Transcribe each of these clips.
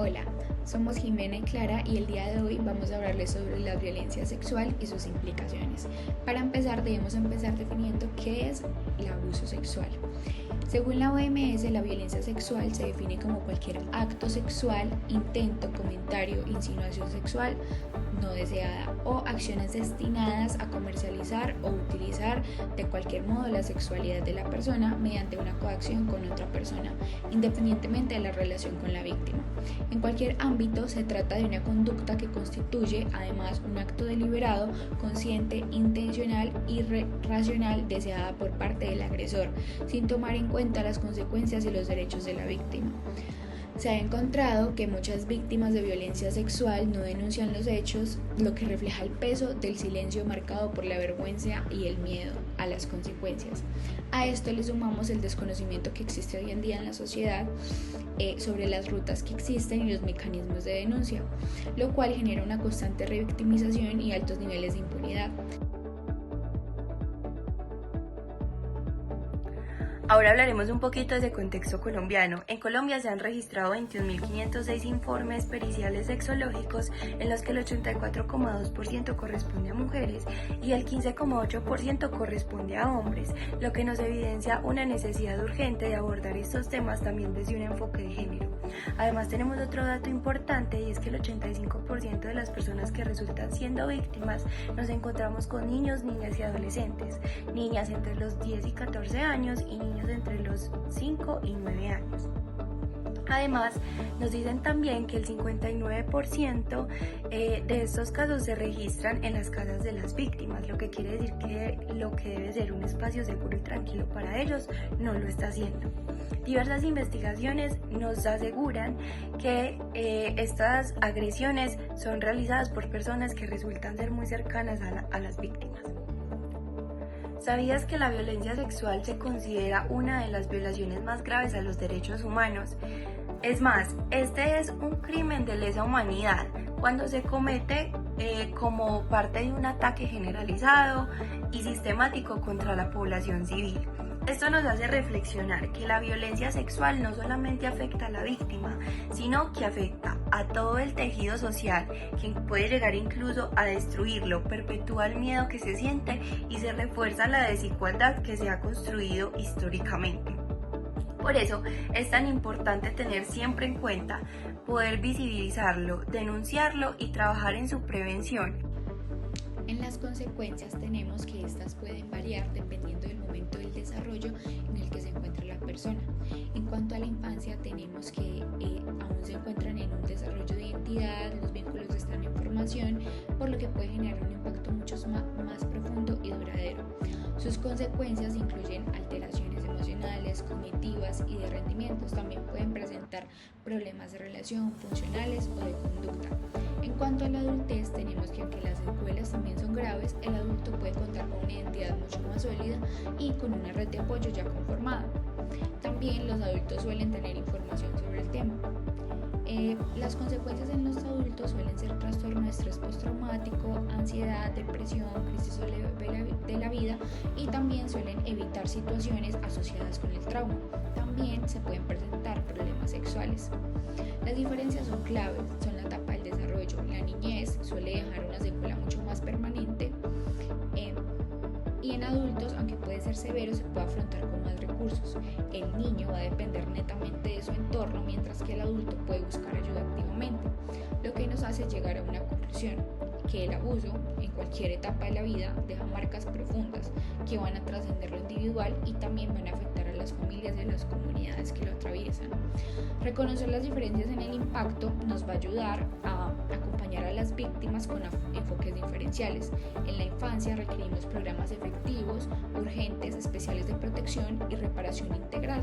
Hola, somos Jimena y Clara y el día de hoy vamos a hablarles sobre la violencia sexual y sus implicaciones. Para empezar, debemos empezar definiendo qué es el abuso sexual. Según la OMS, la violencia sexual se define como cualquier acto sexual, intento, comentario, insinuación sexual no deseada o acciones destinadas a comercializar o utilizar de cualquier modo la sexualidad de la persona mediante una coacción con otra persona, independientemente de la relación con la víctima. En cualquier ámbito se trata de una conducta que constituye además un acto deliberado, consciente, intencional y racional deseada por parte del agresor, sin tomar en cuenta las consecuencias y los derechos de la víctima. Se ha encontrado que muchas víctimas de violencia sexual no denuncian los hechos, lo que refleja el peso del silencio marcado por la vergüenza y el miedo a las consecuencias. A esto le sumamos el desconocimiento que existe hoy en día en la sociedad sobre las rutas que existen y los mecanismos de denuncia, lo cual genera una constante revictimización y altos niveles de impunidad. Ahora hablaremos un poquito de ese contexto colombiano. En Colombia se han registrado 21.506 informes periciales sexológicos en los que el 84,2% corresponde a mujeres y el 15,8% corresponde a hombres, lo que nos evidencia una necesidad urgente de abordar estos temas también desde un enfoque de género. Además tenemos otro dato importante y es que el 85% de las personas que resultan siendo víctimas nos encontramos con niños, niñas y adolescentes, niñas entre los 10 y 14 años y niños entre los 5 y 9 años. Además, nos dicen también que el 59% de estos casos se registran en las casas de las víctimas, lo que quiere decir que lo que debe ser un espacio seguro y tranquilo para ellos no lo está haciendo. Diversas investigaciones nos aseguran que estas agresiones son realizadas por personas que resultan ser muy cercanas a las víctimas. ¿Sabías que la violencia sexual se considera una de las violaciones más graves a los derechos humanos? Es más, este es un crimen de lesa humanidad cuando se comete como parte de un ataque generalizado y sistemático contra la población civil. Esto nos hace reflexionar que la violencia sexual no solamente afecta a la víctima, sino que afecta a todo el tejido social, que puede llegar incluso a destruirlo, perpetúa el miedo que se siente y se refuerza la desigualdad que se ha construido históricamente. Por eso es tan importante tener siempre en cuenta poder visibilizarlo, denunciarlo y trabajar en su prevención. En las consecuencias tenemos que estas pueden variar dependiendo del momento del desarrollo en el que se encuentra la persona. En cuanto a la infancia tenemos que aún se encuentran en un desarrollo de identidad, los vínculos están en formación, por lo que puede generar un impacto mucho más profundo y duradero. Sus consecuencias incluyen alteraciones emocionales, cognitivas y de rendimientos. También pueden presentar problemas de relación, funcionales o de conducta. En cuanto a la adultez, tenemos que aunque las secuelas también son graves, el adulto puede contar con una identidad mucho más sólida y con una red de apoyo ya conformada. También los adultos suelen tener información sobre el tema. Las consecuencias en los adultos suelen ser trastorno de estrés postraumático, ansiedad, depresión, crisis de la vida y también suelen evitar situaciones asociadas con el trauma. También se pueden presentar problemas sexuales. Las diferencias son claves, son la etapa del desarrollo. La niñez suele dejar una secuela mucho más permanente y en adultos, aunque puede ser severo, se puede afrontar con más recursos. El niño va a depender netamente de su entorno, mientras que el adulto puede buscar ayuda activamente, lo que nos hace llegar a una conclusión, que el abuso en cualquier etapa de la vida deja marcas profundas que van a trascender lo individual y también van a afectar a las familias y a las comunidades que lo atraviesan. Reconocer las diferencias en el impacto nos va a ayudar a acompañar a las víctimas con enfoques diferenciales. En la infancia requerimos programas efectivos, urgentes, especiales de protección y reparación integral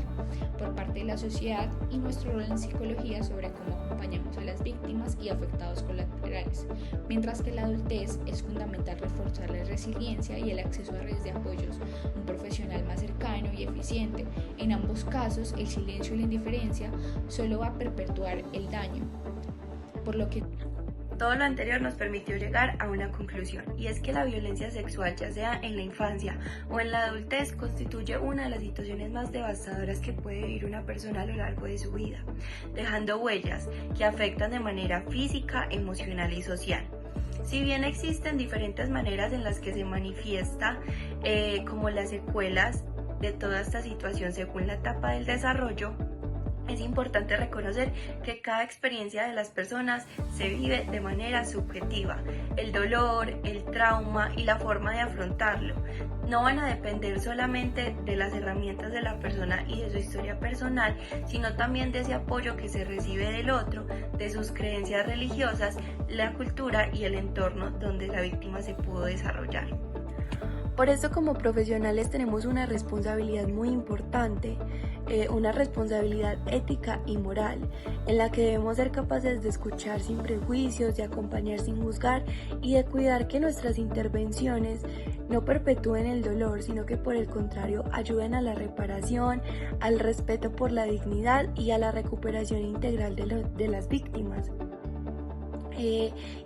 por parte de la sociedad y nuestro rol en psicología sobre cómo acompañamos a las víctimas y afectados colaterales. Mientras que en la adultez es fundamental reforzar la resiliencia y el acceso a redes de apoyos, un profesional más cercano y eficiente. En ambos casos, el silencio y la indiferencia solo va a perpetuar el daño, por lo que Todo lo anterior nos permitió llegar a una conclusión, y es que la violencia sexual, ya sea en la infancia o en la adultez, constituye una de las situaciones más devastadoras que puede vivir una persona a lo largo de su vida, dejando huellas que afectan de manera física, emocional y social. Si bien existen diferentes maneras en las que se manifiesta, como las secuelas de toda esta situación según la etapa del desarrollo, es importante reconocer que cada experiencia de las personas se vive de manera subjetiva. El dolor, el trauma y la forma de afrontarlo no van a depender solamente de las herramientas de la persona y de su historia personal, sino también de ese apoyo que se recibe del otro, de sus creencias religiosas, la cultura y el entorno donde la víctima se pudo desarrollar. Por eso, como profesionales, tenemos una responsabilidad muy importante, una responsabilidad ética y moral, en la que debemos ser capaces de escuchar sin prejuicios, de acompañar sin juzgar y de cuidar que nuestras intervenciones no perpetúen el dolor, sino que por el contrario ayuden a la reparación, al respeto por la dignidad y a la recuperación integral de las víctimas.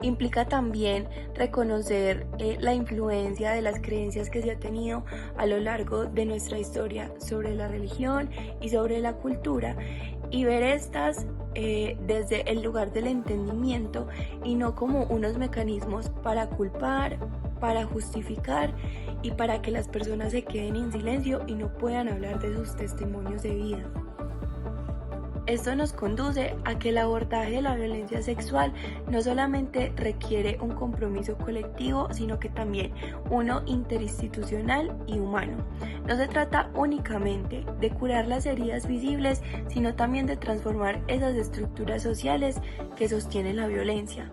Implica también reconocer la influencia de las creencias que se ha tenido a lo largo de nuestra historia sobre la religión y sobre la cultura, y ver estas desde el lugar del entendimiento y no como unos mecanismos para culpar, para justificar y para que las personas se queden en silencio y no puedan hablar de sus testimonios de vida. Esto nos conduce a que el abordaje de la violencia sexual no solamente requiere un compromiso colectivo, sino que también uno interinstitucional y humano. No se trata únicamente de curar las heridas visibles, sino también de transformar esas estructuras sociales que sostienen la violencia,